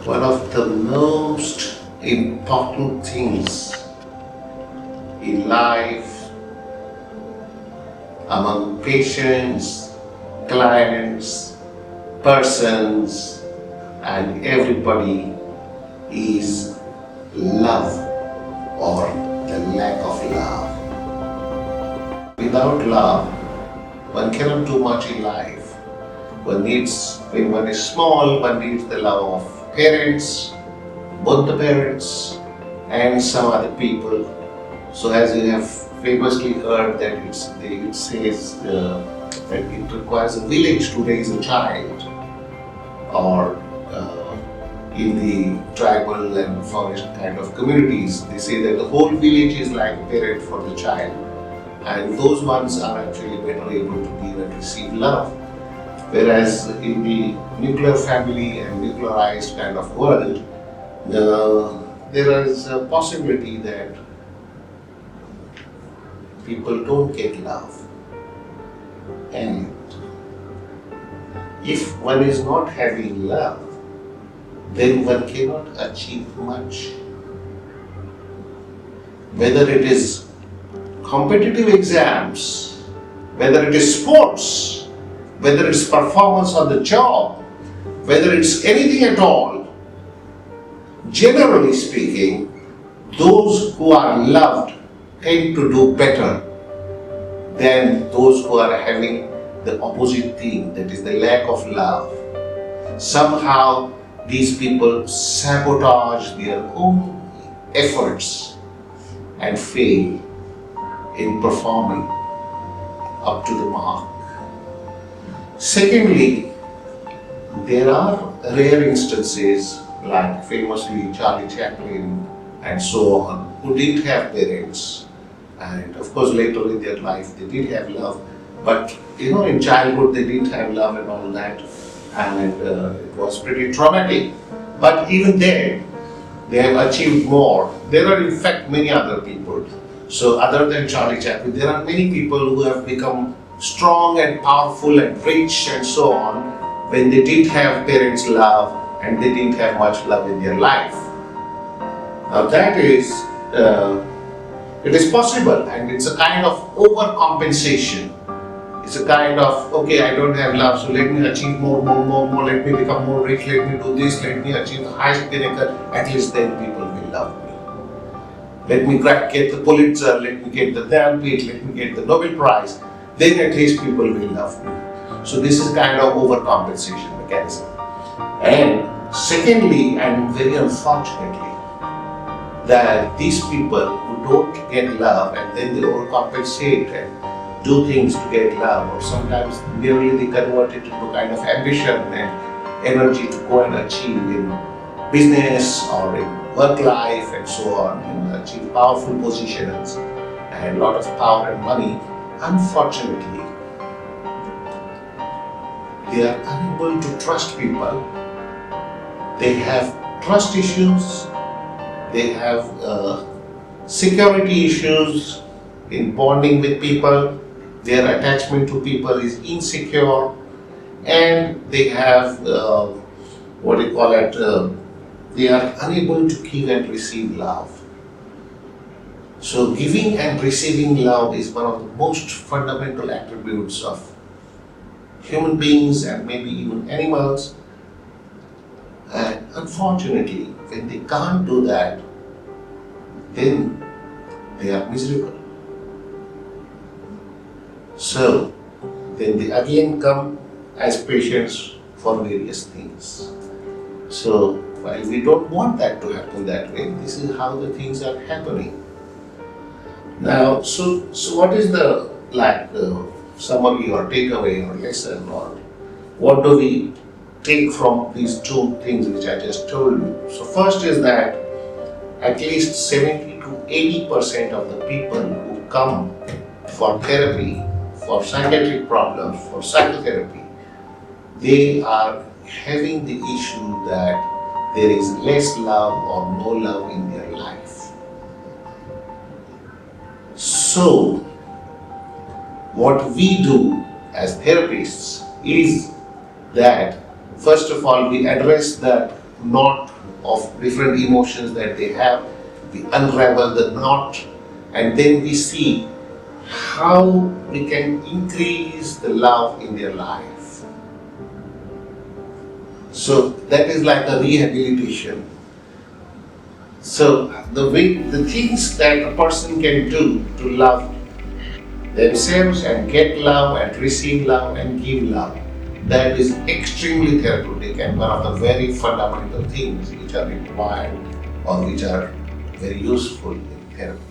One of the most important things in life among patients, clients, persons, and everybody is love or the lack of love. Without love, one cannot do much in life. When one is small, one needs the love of parents, both the parents, and some other people. So, as you have famously heard, that it says that it requires a village to raise a child, or in the tribal and forest kind of communities, they say that the whole village is like a parent for the child, and those ones are actually better able to give and receive love. Whereas in the nuclear family and nuclearized kind of world, there is a possibility that people don't get love. And if one is not having love, then one cannot achieve much. Whether it is competitive exams, whether it is sports, whether it's performance on the job, whether it's anything at all, generally speaking, those who are loved tend to do better than those who are having the opposite thing, that is the lack of love. Somehow these people sabotage their own efforts and fail in performing up to the mark. Secondly, there are rare instances, like famously Charlie Chaplin and so on, who didn't have parents, and of course later in their life they did have love, but in childhood they didn't have love and all that, and it was pretty traumatic. But even then, they have achieved more. There are in fact many other people. So other than Charlie Chaplin, there are many people who have become strong and powerful and rich and so on when they didn't have parents' love and they didn't have much love in their life. Now that is, it is possible, and it's a kind of overcompensation. It's a kind of, okay, I don't have love, so let me achieve more, let me become more rich, let me do this, let me achieve the highest Bedekar, at least then people will love me. Let me get the Pulitzer, let me get the Therapeutic, let me get the Nobel Prize, then at least people will love me. So this is kind of overcompensation mechanism. And secondly, and very unfortunately, that these people who don't get love and then they overcompensate and do things to get love, or sometimes merely they convert it into kind of ambition and energy to go and achieve in business or in work life and so on, and achieve powerful positions and a lot of power and money. Unfortunately, they are unable to trust people. They have trust issues, they have security issues in bonding with people, their attachment to people is insecure, and they have, they are unable to give and receive love. So giving and receiving love is one of the most fundamental attributes of human beings and maybe even animals. And unfortunately, when they can't do that, then they are miserable. So then they again come as patients for various things. So while we don't want that to happen that way, this is how the things are happening. Now, so what is the summary or takeaway or lesson, or what do we take from these two things which I just told you? So first is that at least 70 to 80% of the people who come for therapy, for psychiatric problems, for psychotherapy, they are having the issue that there is less love or no love in their life. So, what we do as therapists is that first of all we address that knot of different emotions that they have. We unravel the knot, and then we see how we can increase the love in their life. So that is like a rehabilitation. So the things that a person can do to love themselves and get love and receive love and give love, that is extremely therapeutic and one of the very fundamental things which are required or which are very useful in therapy.